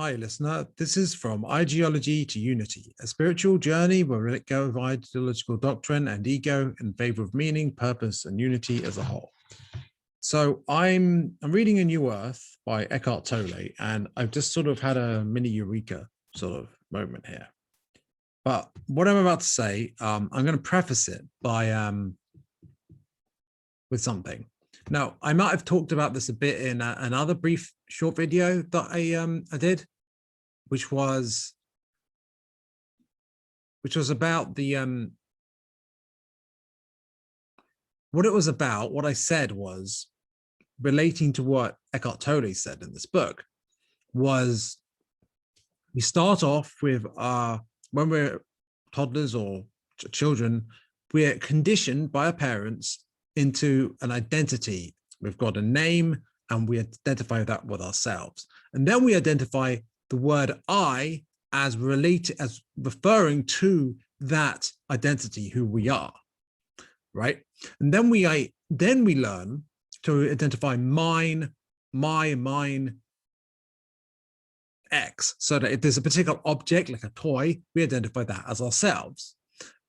Hi, listener. This is From Ideology to Unity, a spiritual journey where we let go of ideological doctrine and ego in favor of meaning, purpose, and unity as a whole. So I'm reading A New Earth by Eckhart Tolle, and I've just sort of had a mini eureka sort of moment here. But what I'm about to say, I'm going to preface it by with something. Now, I might have talked about this a bit in another brief short video that I did, which was about the what it was about. What I said was relating to what Eckhart Tolle said in this book. Was we start off with when we're toddlers or children, we're conditioned by our parents into an identity. We've got a name and we identify that with ourselves. And then we identify the word I as referring to that identity, who we are, right? And then we learn to identify mine, mine, X, so that if there's a particular object like a toy, we identify that as ourselves,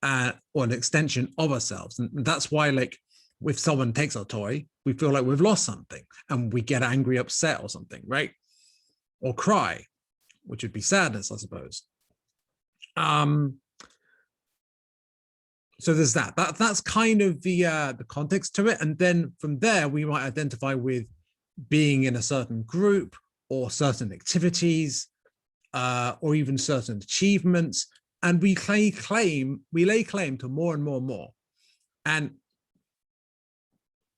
or an extension of ourselves. And that's why, like, if someone takes our toy, we feel like we've lost something and we get angry, upset or something, right? Or cry, which would be sadness, I suppose. So there's that. That's kind of the context to it. And then from there, we might identify with being in a certain group or certain activities, or even certain achievements. And we lay claim to more and more and more. And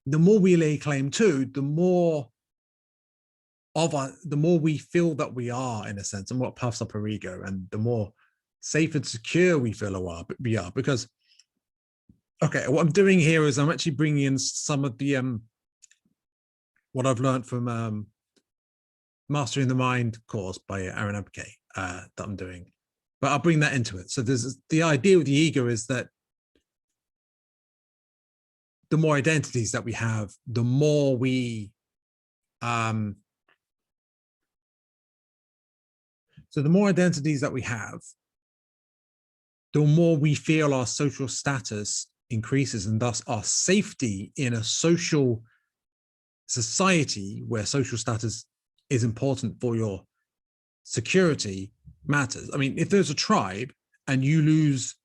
the more we lay claim to, the more we feel that we are, in a sense, and what puffs up our ego, and the more safe and secure we feel we are. Because, okay, what I'm doing here is I'm actually bringing in some of the what I've learned from Mastering the Mind course by Aaron Abke that I'm doing, but I'll bring that into it. So there's the idea with the ego is that the more identities that we have, the more we so the more identities that we have, the more we feel our social status increases, and thus our safety in a social society where social status is important for your security matters. I mean, if there's a tribe and you lose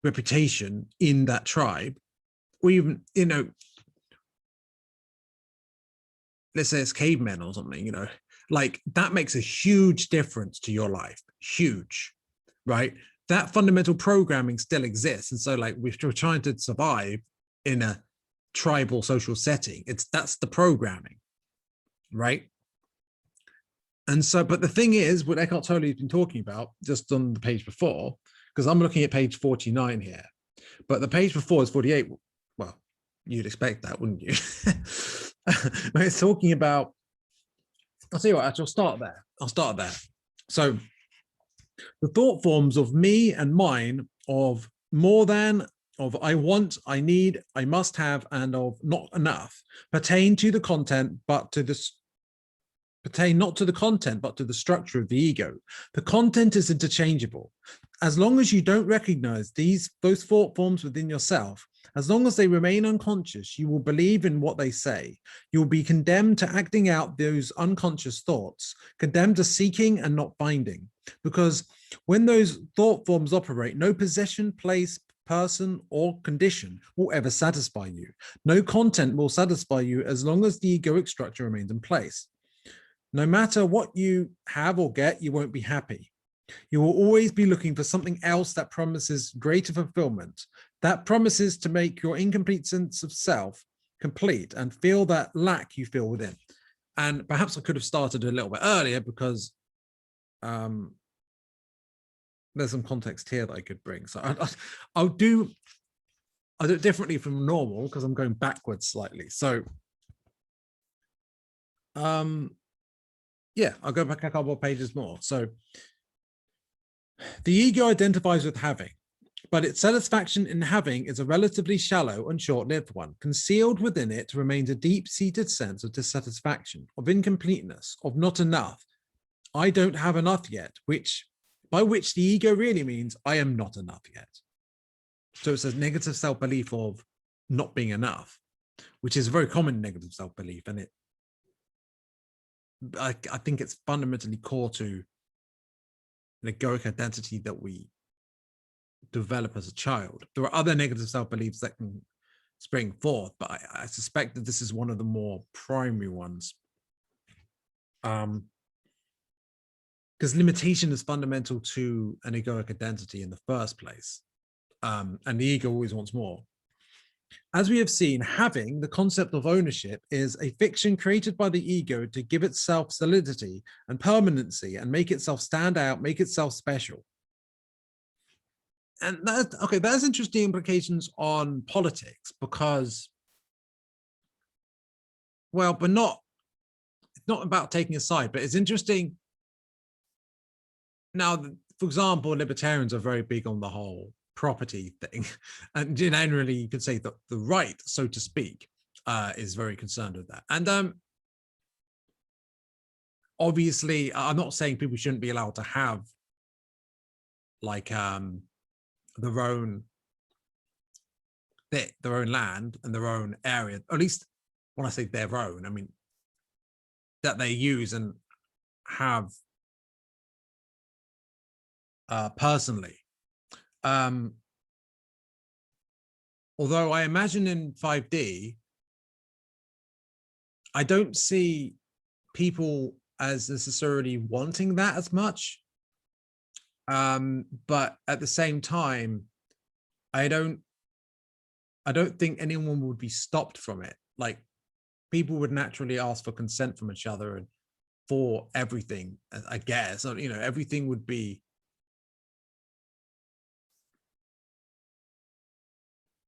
reputation in that tribe, or even, you know, let's say it's cavemen or something, you know, like that makes a huge difference to your life. Huge, right? That fundamental programming still exists. And so, like, we're trying to survive in a tribal social setting. That's the programming, right? And so, but the thing is, what Eckhart Tolle has been talking about just on the page before, because I'm looking at page 49 here, but the page before is 48. Well, you'd expect that, wouldn't you? But it's talking about, I'll tell you what, actually, I'll start there. So the thought forms of me and mine, of more than, of I want, I need, I must have, and of not enough, pertain to the content, but to the pertain not to the content, but to the structure of the ego. The content is interchangeable. As long as you don't recognize those thought forms within yourself, as long as they remain unconscious, you will believe in what they say. You will be condemned to acting out those unconscious thoughts, condemned to seeking and not finding. Because when those thought forms operate, no possession, place, person, or condition will ever satisfy you. No content will satisfy you as long as the egoic structure remains in place. No matter what you have or get, you won't be happy. You will always be looking for something else that promises greater fulfillment, that promises to make your incomplete sense of self complete and feel that lack you feel within. And perhaps I could have started a little bit earlier, because there's some context here that I could bring. So I'll do it differently from normal, because I'm going backwards slightly. So yeah, I'll go back a couple of pages more. So the ego identifies with having, but its satisfaction in having is a relatively shallow and short-lived one. Concealed within it remains a deep-seated sense of dissatisfaction, of incompleteness, of not enough, I don't have enough yet, by which the ego really means I am not enough yet. So it's a negative self-belief of not being enough, which is a very common negative self-belief. And I think it's fundamentally core to an egoic identity that we develop as a child. There are other negative self-beliefs that can spring forth, but I suspect that this is one of the more primary ones. Because limitation is fundamental to an egoic identity in the first place. And the ego always wants more. As we have seen, having the concept of ownership is a fiction created by the ego to give itself solidity and permanency and make itself stand out, make itself special. And that, okay, that has interesting implications on politics because, well, but it's not about taking a side, but it's interesting. Now, for example, libertarians are very big on the whole property thing. And generally, you could say that the right, so to speak, is very concerned with that. And obviously, I'm not saying people shouldn't be allowed to have like their own land and their own area, or at least when I say their own, I mean that they use and have personally. Although I imagine in 5D, I don't see people as necessarily wanting that as much. But at the same time, I don't think anyone would be stopped from it. Like people would naturally ask for consent from each other and for everything, I guess. You know, everything would be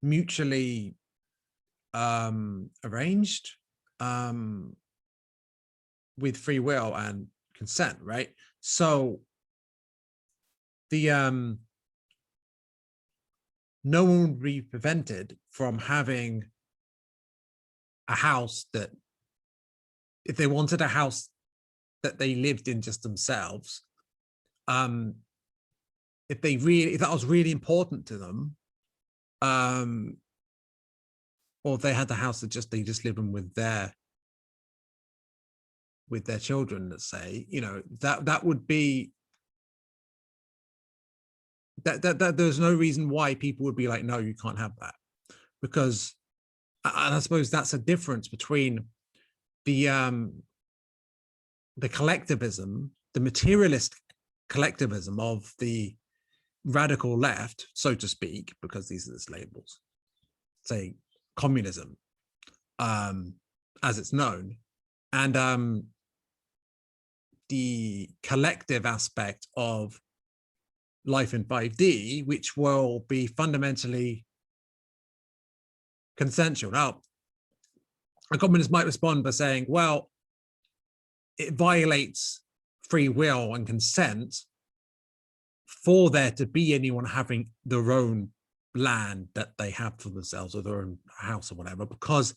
mutually arranged with free will and consent, right? So the no one would be prevented from having a house that, if they wanted a house that they lived in just themselves, if that was really important to them, or if they had the house that they just live in with their children, let's say, you know, that would be that there's no reason why people would be like, no, you can't have that. Because, and I suppose that's a difference between the collectivism, the materialist collectivism of the radical left, so to speak, because these are the labels, say communism, as it's known, and the collective aspect of life in 5D, which will be fundamentally consensual. Now, a communist might respond by saying, well, it violates free will and consent for there to be anyone having their own land that they have for themselves or their own house or whatever, because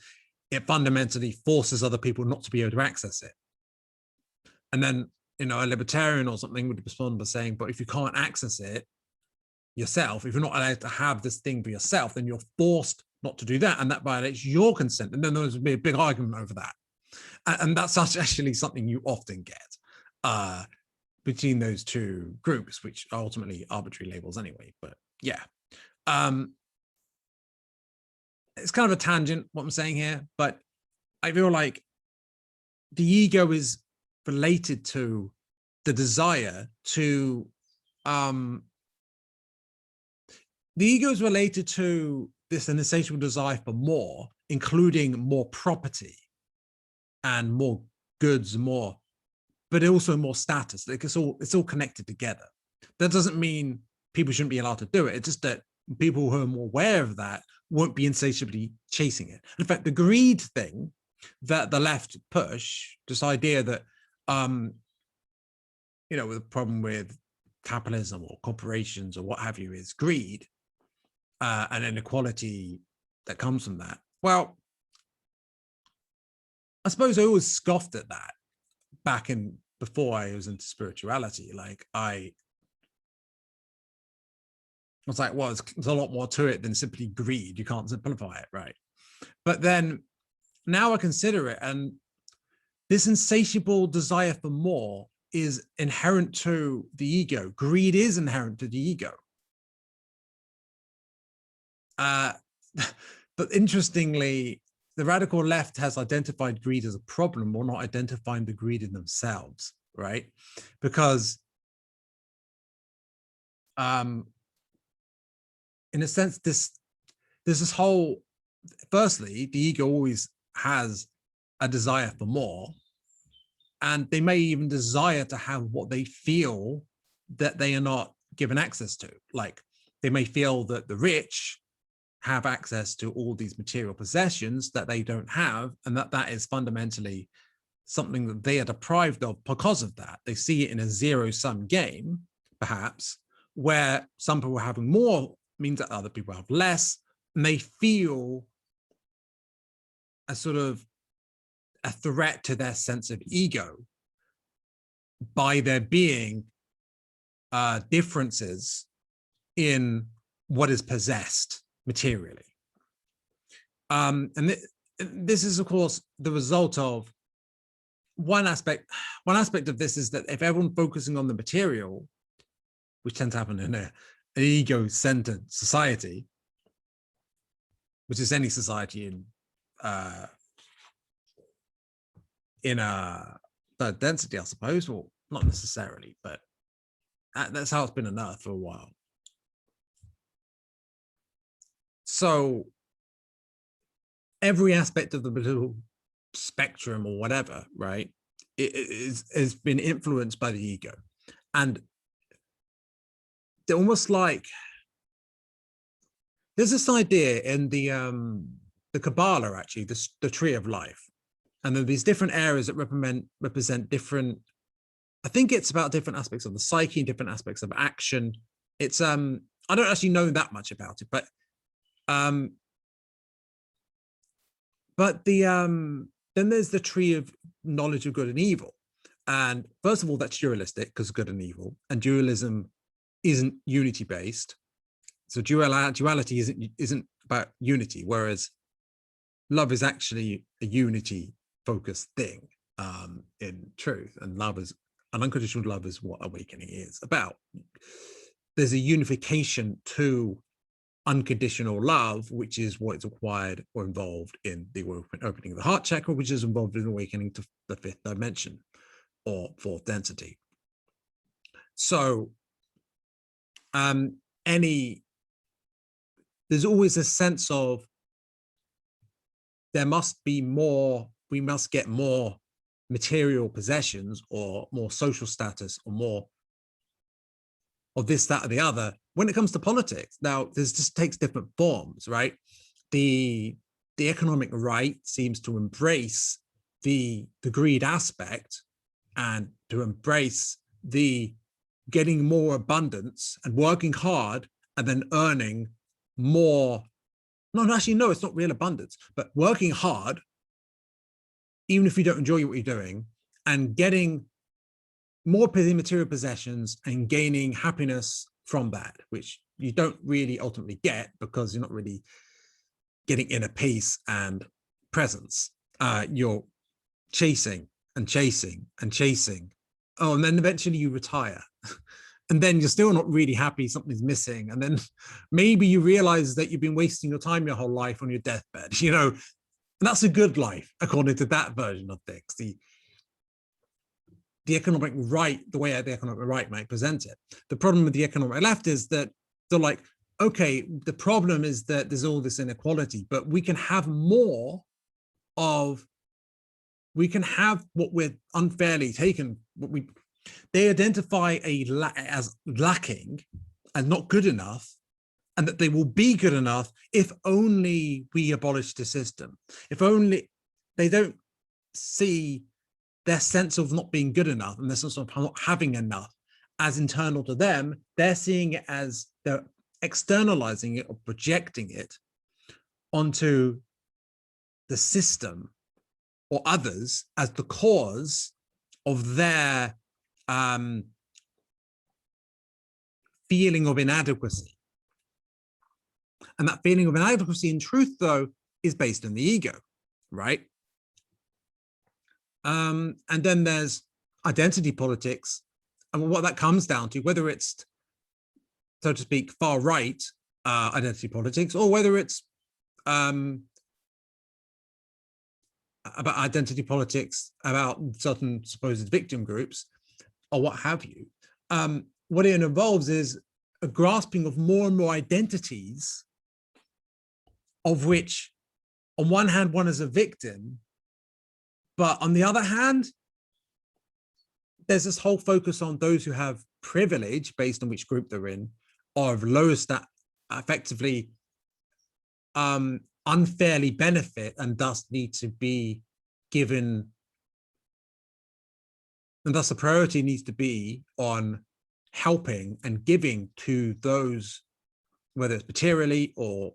it fundamentally forces other people not to be able to access it. And then, you know, a libertarian or something would respond by saying, but if you can't access it yourself, if you're not allowed to have this thing for yourself, then you're forced not to do that, and that violates your consent. And then there's be a big argument over that. And that's actually something you often get between those two groups, which are ultimately arbitrary labels anyway. But yeah, it's kind of a tangent what I'm saying here, but I feel like the ego is related to the desire to the ego is related to this insatiable desire for more, including more property and more goods, more, but also more status. Like it's all connected together. That doesn't mean people shouldn't be allowed to do it. It's just that people who are more aware of that won't be insatiably chasing it. In fact, the greed thing that the left push, this idea that you know, the problem with capitalism or corporations or what have you is greed and inequality that comes from that. Well, I suppose I always scoffed at that back in before I was into spirituality. Like I was like, well, there's a lot more to it than simply greed. You can't simplify it, right? But then now I consider it, and this insatiable desire for more is inherent to the ego. Greed is inherent to the ego. But interestingly, the radical left has identified greed as a problem, or not identifying the greed in themselves, right? Because in a sense, there's this whole, firstly, the ego always has a desire for more, and they may even desire to have what they feel that they are not given access to. Like they may feel that the rich have access to all these material possessions that they don't have, and that is fundamentally something that they are deprived of because of that. They see it in a zero-sum game, perhaps, where some people having more means that other people have less, and they feel a sort of a threat to their sense of ego by there being differences in what is possessed materially. And this is, of course, the result of one aspect of this is that if everyone's focusing on the material, which tends to happen in an ego-centered society, which is any society in a third density, I suppose, or not necessarily, but that's how it's been on Earth for a while. So every aspect of the little spectrum or whatever, right, it has been influenced by the ego. And they're almost like, there's this idea in the Kabbalah, actually, the tree of life. And there are these different areas that represent different, I think it's about different aspects of the psyche, different aspects of action. It's, I don't actually know that much about it, but then there's the tree of knowledge of good and evil. And first of all, that's dualistic because good and evil, and dualism isn't unity based. So duality isn't about unity, whereas love is actually a unity focused thing in truth. And love is, an unconditional love is what awakening is about. There's a unification to unconditional love, which is what is required or involved in the opening of the heart chakra, which is involved in awakening to the fifth dimension or fourth density. So there's always a sense of there must be more, we must get more material possessions or more social status or more of this, that, or the other. When it comes to politics, now this just takes different forms, right? The economic right seems to embrace the greed aspect and to embrace the getting more abundance and working hard and then earning more. No, actually, no, it's not real abundance, but working hard, even if you don't enjoy what you're doing, and getting more material possessions and gaining happiness from that, which you don't really ultimately get because you're not really getting inner peace and presence. You're chasing and chasing and chasing. Oh, and then eventually you retire. And then you're still not really happy, something's missing. And then maybe you realize that you've been wasting your time your whole life on your deathbed, you know, and that's a good life, according to that version of things. The economic right, the way the economic right might present it. The problem with the economic left is that they're like, okay, the problem is that there's all this inequality, but we can have more of, we can have what we're unfairly taken, they identify as lacking and not good enough, and that they will be good enough if only we abolish the system. If only they don't see their sense of not being good enough and their sense of not having enough as internal to them, they're seeing it as they're externalizing it or projecting it onto the system or others as the cause of their feeling of inadequacy. And that feeling of inadequacy, in truth, though, is based on the ego, right? And then there's identity politics, and what that comes down to, whether it's, so to speak, far right identity politics, or whether it's about identity politics about certain supposed victim groups, or what have you. What it involves is a grasping of more and more identities, of which, on one hand, one is a victim, but on the other hand, there's this whole focus on those who have privilege based on which group they're in, or of lowest that effectively unfairly benefit and thus need to be given, and thus the priority needs to be on helping and giving to those, whether it's materially or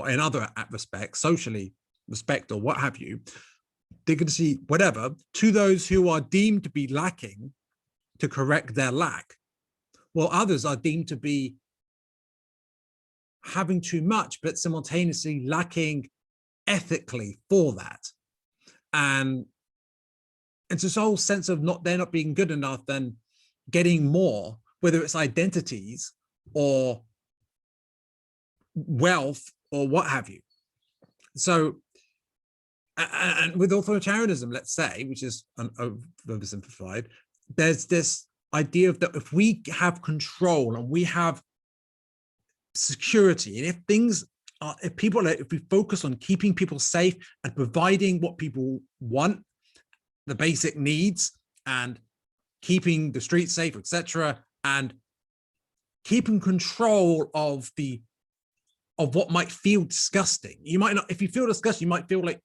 in other respects, socially respect or what have you, dignity, whatever, to those who are deemed to be lacking, to correct their lack, while others are deemed to be having too much, but simultaneously lacking ethically for that. And it's this whole sense of they're not being good enough, then getting more, whether it's identities or wealth or what have you. So, and with authoritarianism, let's say, which is oversimplified, there's this idea of that if we have control and we have security, and if things are, if we focus on keeping people safe and providing what people want, the basic needs, and keeping the streets safe, etc., and keeping control of what might feel disgusting. You might not, if you feel disgusting, you might feel like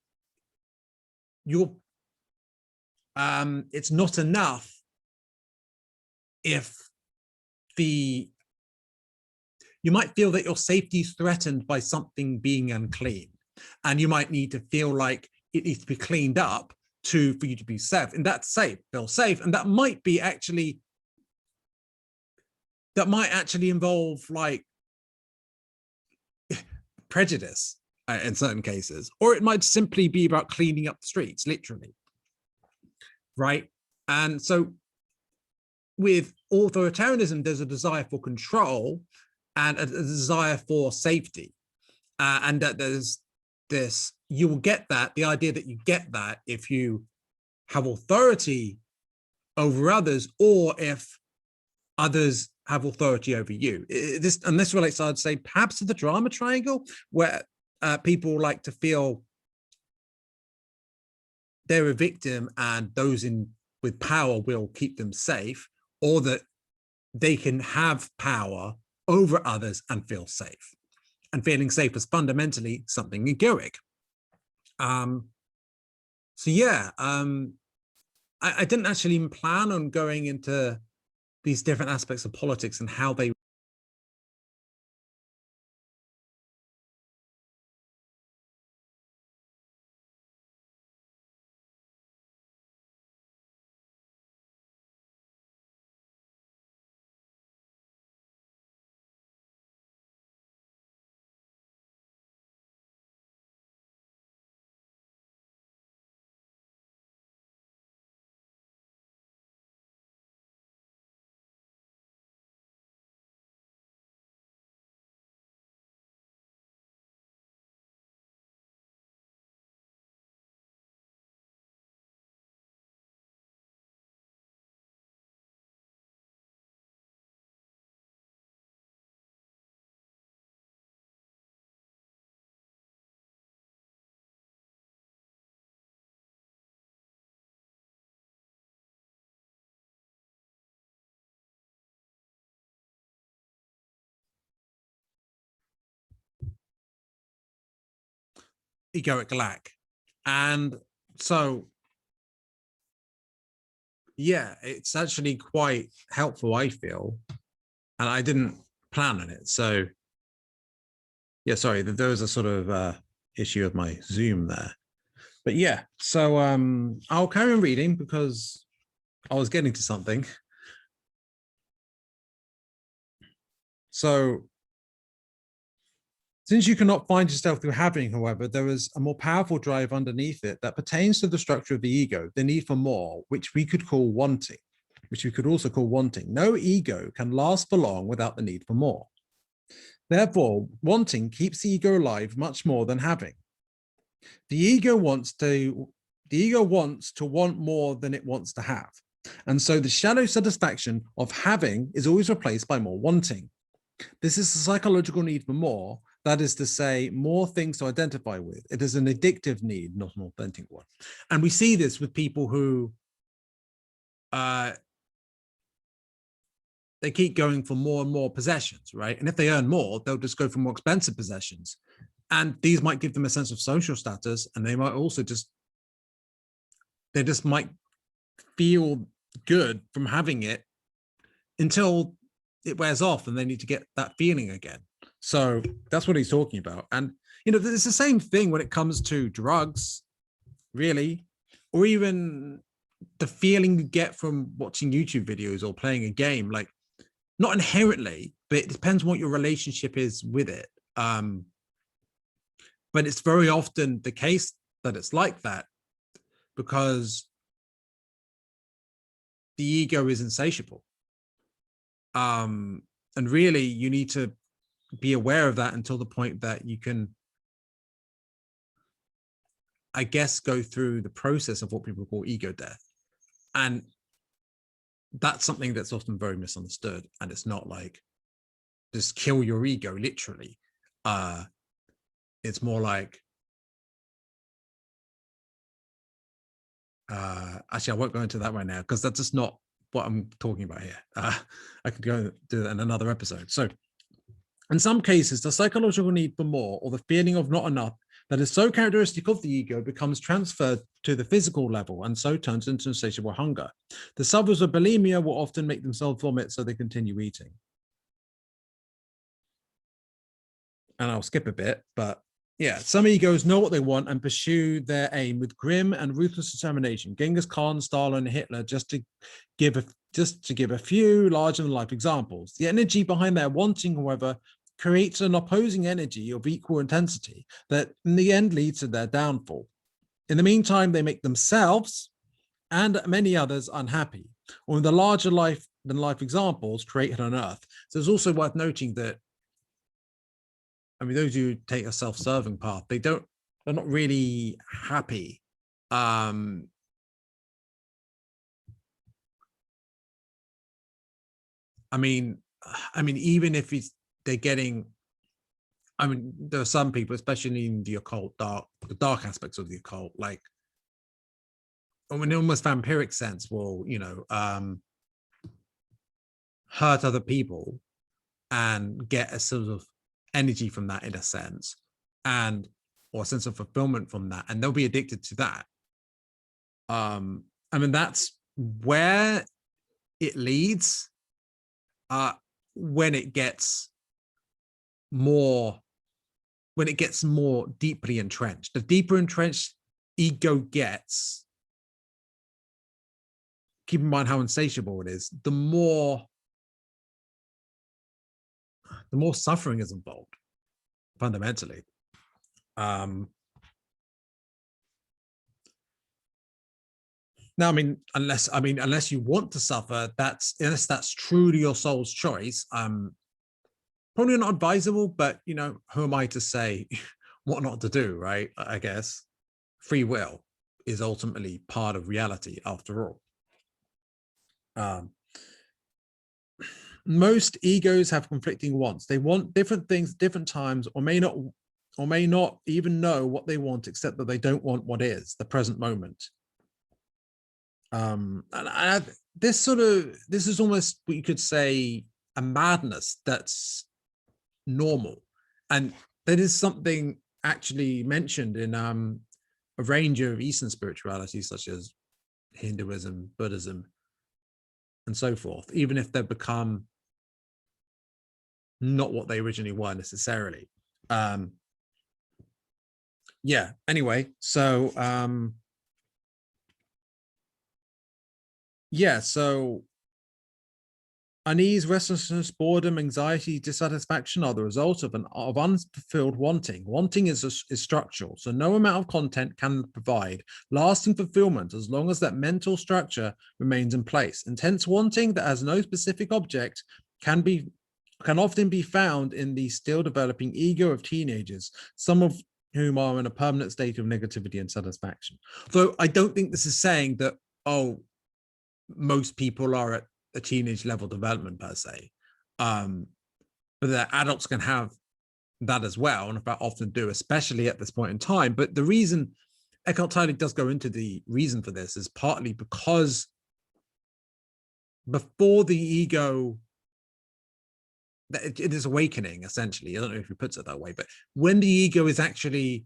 it's not enough if you might feel that your safety is threatened by something being unclean, and you might need to feel like it needs to be cleaned up for you to be safe, and that's feel safe, and that might actually involve like prejudice in certain cases, or it might simply be about cleaning up the streets, literally, right? And so with authoritarianism, there's a desire for control and a desire for safety, and that there's this, you will get that, the idea that you get that if you have authority over others, or if others have authority over you. This relates, I'd say, perhaps to the drama triangle, where people like to feel they're a victim and those with power will keep them safe, or that they can have power over others and feel safe. And feeling safe is fundamentally something egoic. So yeah, I didn't actually even plan on going into these different aspects of politics and how they egoic lack. And so yeah, it's actually quite helpful, I feel, and I didn't plan on it. So yeah, sorry, there was a sort of issue with my Zoom there. But yeah, so I'll carry on reading because I was getting to something. So since you cannot find yourself through having, however, there is a more powerful drive underneath it that pertains to the structure of the ego, the need for more, which we could call wanting, which we could also call wanting. No ego can last for long without the need for more. Therefore, wanting keeps the ego alive much more than having. The ego wants to want more than it wants to have. And so the shallow satisfaction of having is always replaced by more wanting. This is a psychological need for more. That is to say, more things to identify with. It is an addictive need, not an authentic one. And we see this with people who they keep going for more and more possessions, right? And if they earn more, they'll just go for more expensive possessions. And these might give them a sense of social status, and they might also they just might feel good from having it until it wears off and they need to get that feeling again. So that's what he's talking about. And, you know, it's the same thing when it comes to drugs, really, or even the feeling you get from watching YouTube videos or playing a game. Like, not inherently, but it depends what your relationship is with it. But it's very often the case that it's like that because the ego is insatiable. And really, you need to be aware of that until the point that you can, I guess, go through the process of what people call ego death. And that's something that's often very misunderstood. And it's not like just kill your ego, literally. It's more like, actually, I won't go into that right now because that's just not what I'm talking about here. I could go and do that in another episode. So in some cases, the psychological need for more or the feeling of not enough that is so characteristic of the ego becomes transferred to the physical level and so turns into insatiable hunger. The sufferers of bulimia will often make themselves vomit so they continue eating. And I'll skip a bit, but yeah, some egos know what they want and pursue their aim with grim and ruthless determination. Genghis Khan, Stalin, and Hitler, just to give a few larger-than-life examples. The energy behind their wanting, however, creates an opposing energy of equal intensity that in the end leads to their downfall. In the meantime, they make themselves and many others unhappy, or in the larger life-than-life examples created on Earth. So it's also worth noting that, I mean, those who take a self-serving path, they're not really happy. I mean, even if they're getting, I mean, there are some people, especially in the occult, the dark aspects of the occult, like, I mean, in almost vampiric sense, will, you know, hurt other people and get a sort of energy from that in a sense, and or a sense of fulfillment from that, and they'll be addicted to that. I mean, that's where it leads when it gets more deeply entrenched. The deeper entrenched ego gets, keep in mind how insatiable it is, the more suffering is involved, fundamentally. Now, unless you want to suffer, unless that's truly your soul's choice, probably not advisable, but, you know, who am I to say what not to do, right? I guess free will is ultimately part of reality after all. Most egos have conflicting wants. They want different things at different times, or may not even know what they want, except that they don't want what is the present moment. This is almost what you could say a madness that's normal, and that is something actually mentioned in a range of Eastern spiritualities such as Hinduism, Buddhism, and so forth, even if they've become not what they originally were necessarily. Yeah, anyway, so yeah, so unease, restlessness, boredom, anxiety, dissatisfaction are the result of unfulfilled wanting. Wanting is structural, so no amount of content can provide lasting fulfillment as long as that mental structure remains in place. Intense wanting that has no specific object can often be found in the still developing ego of teenagers, some of whom are in a permanent state of negativity and satisfaction. Though I don't think this is saying that, oh, most people are at a teenage level development per se, but that adults can have that as well, and in fact often do, especially at this point in time. But the reason Eckhart Tolle does go into the reason for this is partly because before the ego, it is awakening, essentially. I don't know if he puts it that way, but when the ego is actually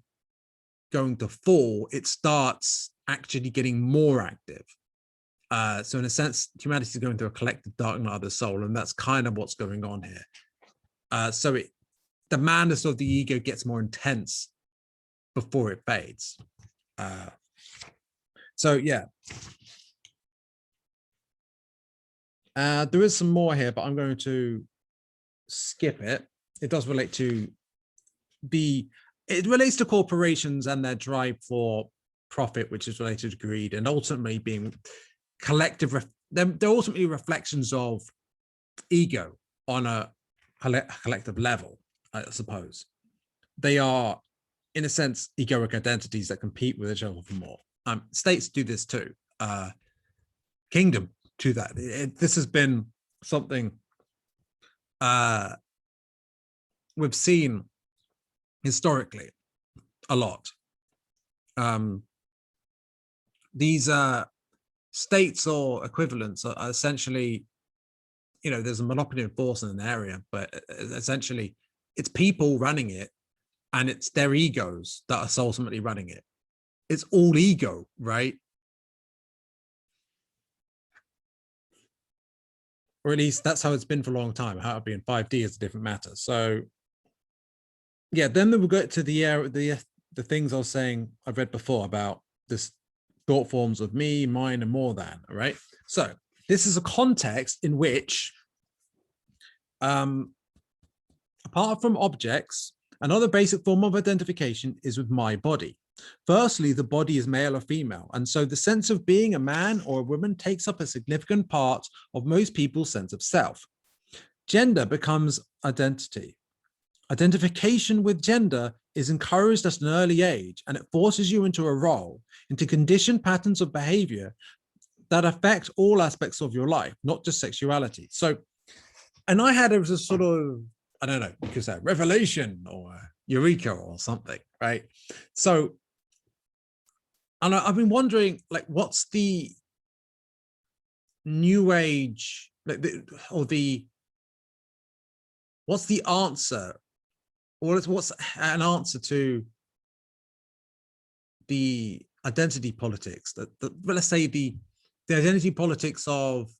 going to fall, it starts actually getting more active. So in a sense, humanity is going through a collective dark night of the soul, and that's kind of what's going on here. So the madness of the ego gets more intense before it fades. So yeah. There is some more here, but I'm going to skip it. It does relate to it relates to corporations and their drive for profit, which is related to greed, and ultimately being collective. They're ultimately reflections of ego on a collective level, I suppose. They are, in a sense, egoic identities that compete with each other for more. States do this too. Kingdom do that. This has been something we've seen historically a lot. These states or equivalents are essentially, there's a monopoly of force in an area, but essentially it's people running it, and it's their egos that are ultimately running it. It's all ego, right? Or at least that's how it's been for a long time. How it'll be in 5D is a different matter. So yeah, then we'll get to the things I was saying I've read before about this thought forms of me, mine, and more than, all right? So this is a context in which, apart from objects, another basic form of identification is with my body. Firstly, the body is male or female, and so the sense of being a man or a woman takes up a significant part of most people's sense of self. Gender becomes identity. Identification with gender is encouraged at an early age, and it forces you into a role, into conditioned patterns of behavior that affect all aspects of your life, not just sexuality. So, and I had it was a sort of, I don't know, you could say revelation or eureka or something, right? So, and I've been wondering, like, what's the new age, what's the answer? Or what's an answer to the identity politics let's say the identity politics of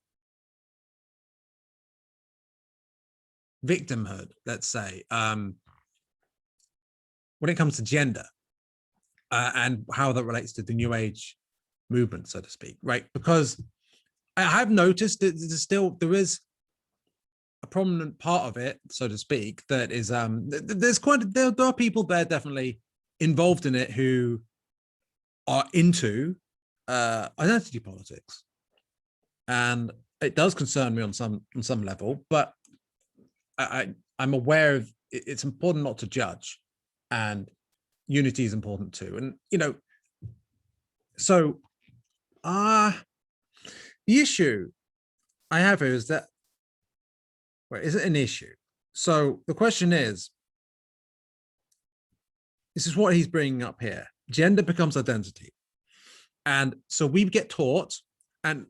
victimhood, let's say, when it comes to gender, and how that relates to the new age movement, so to speak, right? Because I have noticed that there is a prominent part of it, so to speak, that is there are people there definitely involved in it who are into identity politics, and it does concern me on some level. But I'm aware of it's important not to judge, and unity is important too. And so the issue I have here is that, well, is it an issue? So the question is, this is what he's bringing up here. Gender becomes identity. And so we get taught, and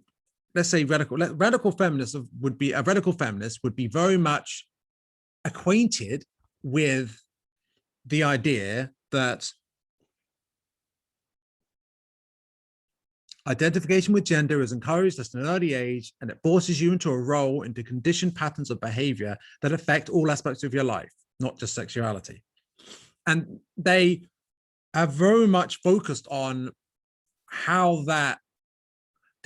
let's say radical feminist would be very much acquainted with the idea that identification with gender is encouraged at an early age, and it forces you into a role, into conditioned patterns of behavior that affect all aspects of your life, not just sexuality. And they are very much focused on how that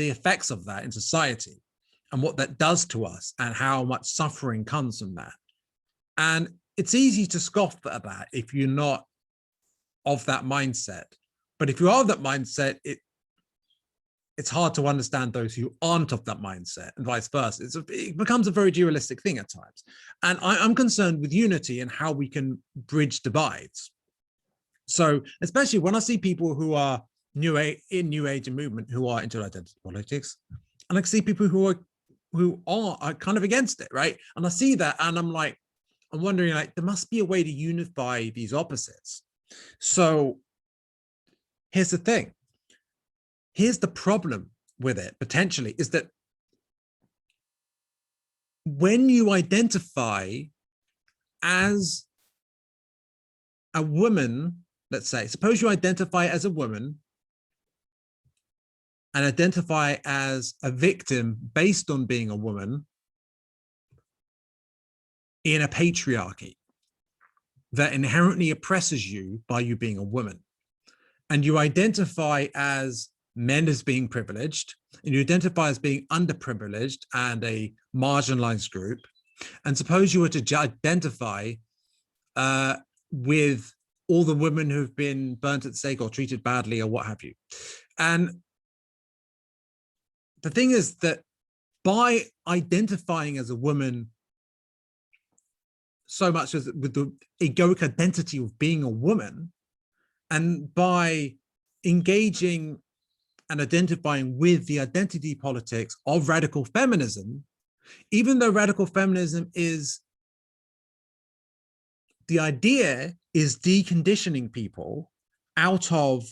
the effects of that in society and what that does to us and how much suffering comes from that. And it's easy to scoff at that if you're not of that mindset. But if you are of that mindset, it's hard to understand those who aren't of that mindset, and vice versa. It becomes a very dualistic thing at times. And I'm concerned with unity and how we can bridge divides. So especially when I see people who are New Age and movement who are into identity politics, and I see people who are kind of against it, right? And I see that, and I'm wondering, like, there must be a way to unify these opposites. So here's the thing. Here's the problem with it, potentially, is that when you identify as a woman, let's say, suppose you identify as a woman and identify as a victim based on being a woman in a patriarchy that inherently oppresses you by you being a woman, and you identify as men as being privileged, and you identify as being underprivileged and a marginalized group, and suppose you were to identify with all the women who've been burnt at the stake or treated badly or what have you. And the thing is that by identifying as a woman so much as with the egoic identity of being a woman, and by engaging and identifying with the identity politics of radical feminism, even though radical feminism is, the idea is deconditioning people out of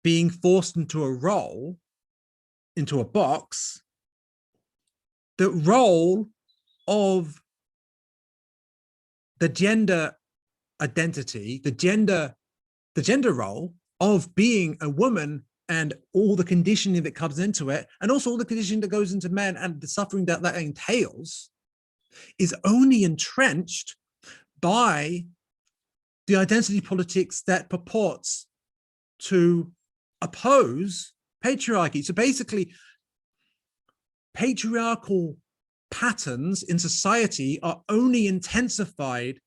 being forced into a role, into a box, the role of the gender identity, the gender role of being a woman and all the conditioning that comes into it, and also all the conditioning that goes into men and the suffering that entails, is only entrenched by the identity politics that purports to oppose patriarchy. So basically, patriarchal patterns in society are only intensified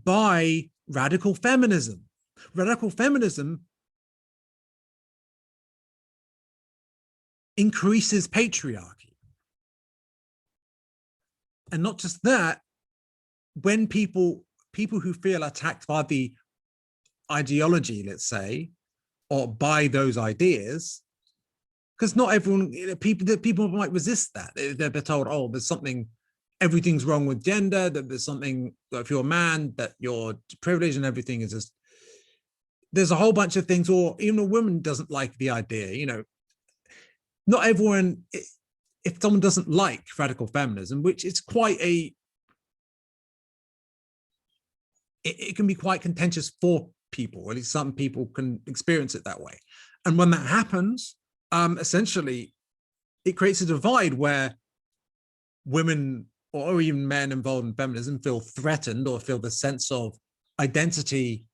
by radical feminism. Radical feminism increases patriarchy. And not just that, when people who feel attacked by the ideology, let's say, or by those ideas, because not everyone, people might resist that. They're told, oh, there's something, everything's wrong with gender, that there's something, if you're a man, that you're privileged and everything is just, there's a whole bunch of things, or even a woman doesn't like the idea, not everyone, if someone doesn't like radical feminism, which is quite it can be quite contentious for people, at least some people can experience it that way. And when that happens, essentially, it creates a divide where women or even men involved in feminism feel threatened or feel the sense of identity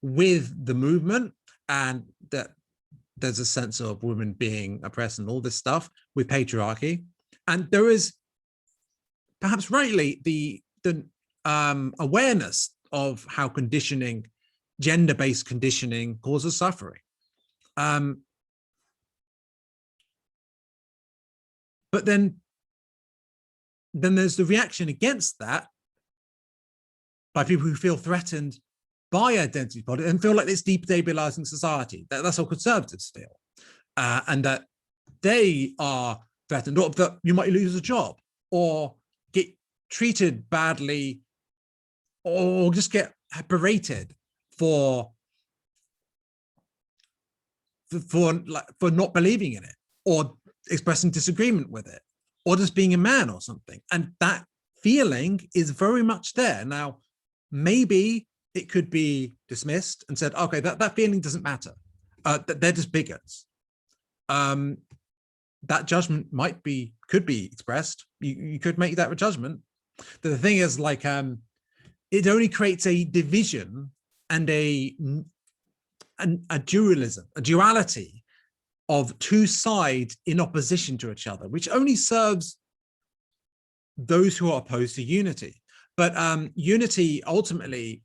with the movement, and that there's a sense of women being oppressed and all this stuff with patriarchy. And there is perhaps rightly the awareness of how conditioning, gender-based conditioning, causes suffering. But then there's the reaction against that by people who feel threatened by identity politics and feel like it's destabilizing society. That's how conservatives feel. And that they are threatened, or that you might lose a job or get treated badly or just get berated for not believing in it, or expressing disagreement with it, or just being a man or something. And that feeling is very much there. Now, maybe it could be dismissed and said, okay, that feeling doesn't matter. That they're just bigots. That judgment could be expressed. You could make that judgment. The thing is, like, it only creates a division and a dualism, a duality of two sides in opposition to each other, which only serves those who are opposed to unity. But unity ultimately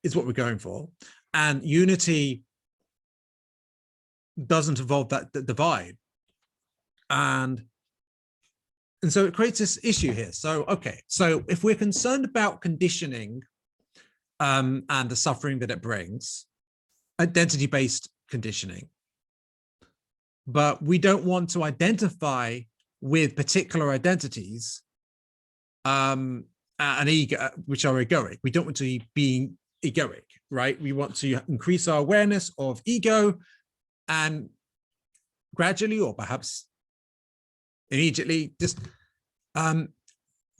is what we're going for. And unity doesn't involve that divide. And so it creates this issue here. So, okay, so if we're concerned about conditioning and the suffering that it brings, identity-based conditioning, but we don't want to identify with particular identities and ego, which are egoic. We don't want to be egoic, right? We want to increase our awareness of ego and gradually, or perhaps immediately, just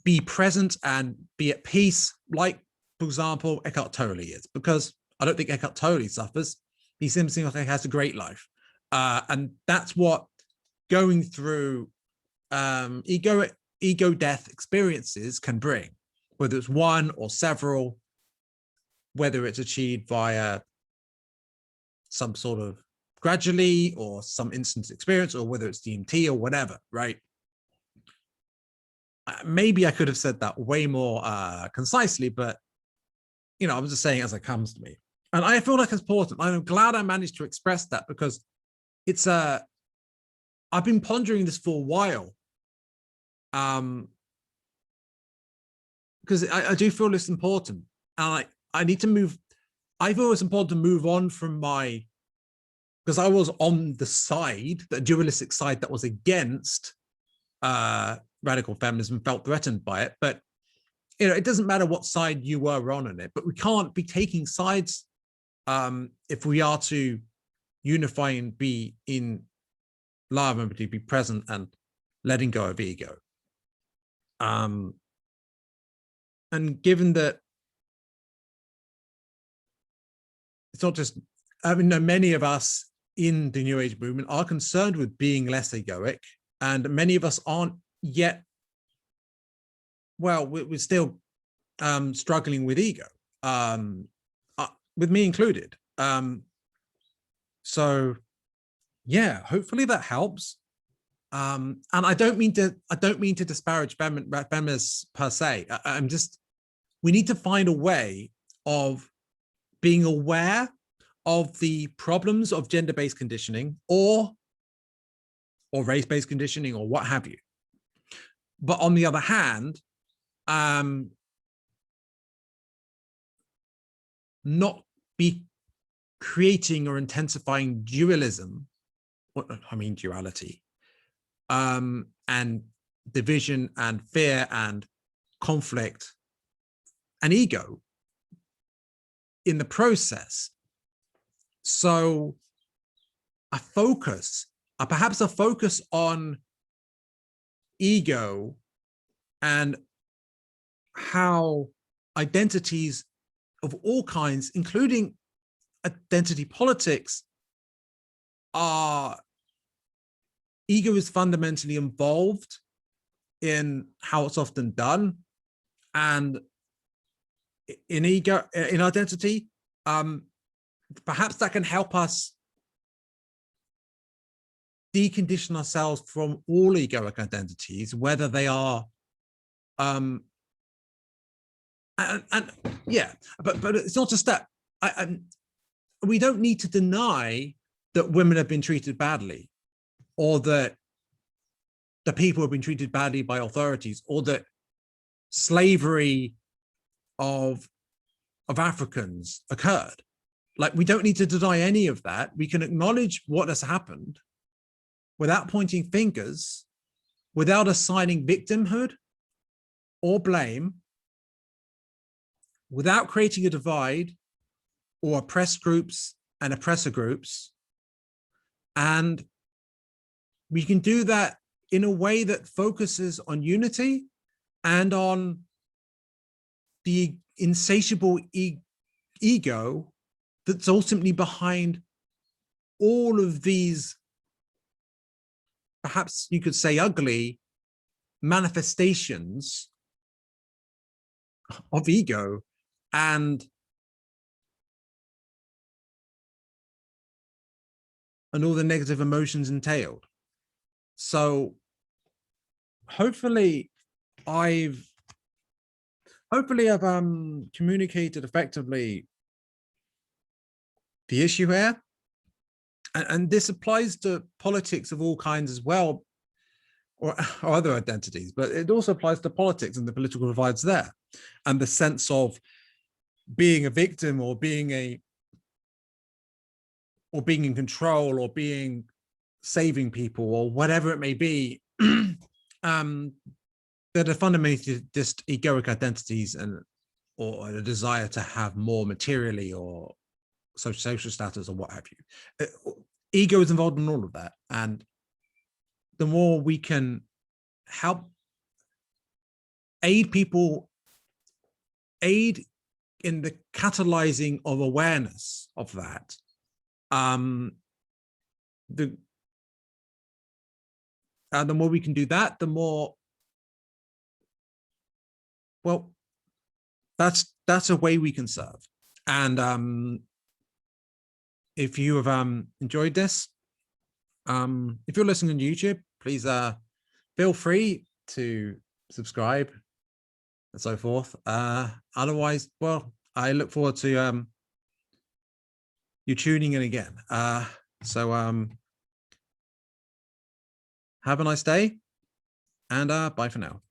be present and be at peace, like, for example, Eckhart Tolle is, because I don't think Eckhart Tolle suffers. He seems like he has a great life. And that's what going through ego death experiences can bring, whether it's one or several, whether it's achieved via some sort of gradually or some instance experience, or whether it's DMT or whatever, right? Maybe I could have said that way more concisely, but you know, I'm just saying it as it comes to me. And I feel like it's important. I'm glad I managed to express that, because it's I've been pondering this for a while. Because I do feel it's important. And I need to move. I feel it's important to move on from because I was on the side, the dualistic side that was against radical feminism, felt threatened by it. But you know, it doesn't matter what side you were on in it, but we can't be taking sides if we are to unify and be in love and to be present and letting go of ego. And given that it's not just, I mean, many of us in the New Age movement are concerned with being less egoic, and many of us aren't yet. Well, we're still struggling with ego, with me included. So, yeah, hopefully that helps. And I don't mean to disparage feminists per se. I'm just, we need to find a way of being aware of the problems of gender-based conditioning or race-based conditioning or what have you. But on the other hand, not be creating or intensifying dualism, duality, and division and fear and conflict and ego in the process. So perhaps a focus on ego and how identities of all kinds, including identity politics, ego is fundamentally involved in how it's often done. And in identity, perhaps that can help us decondition ourselves from all egoic identities, whether they are yeah, but it's not just that. We don't need to deny that women have been treated badly, or that the people have been treated badly by authorities, or that slavery of Africans occurred. Like, we don't need to deny any of that. We can acknowledge what has happened without pointing fingers, without assigning victimhood or blame, without creating a divide or oppressed groups and oppressor groups. And we can do that in a way that focuses on unity and on the insatiable ego that's ultimately behind all of these, perhaps you could say, ugly manifestations of ego. And and all the negative emotions entailed. So hopefully I've communicated effectively the issue here. And this applies to politics of all kinds as well, or other identities, but it also applies to politics and the political divides there, and the sense of being a victim, or being in control, or being saving people, or whatever it may be. That are fundamentally just egoic identities, and or a desire to have more materially, or social status, or what have you. Ego is involved in all of that, and the more we can help aid people, aid in the catalyzing of awareness of that, the more we can do that, the more, well, that's a way we can serve. And if you have enjoyed this, if you're listening on YouTube, please feel free to subscribe and so forth. Otherwise, well, I look forward to you tuning in again. So have a nice day, and bye for now.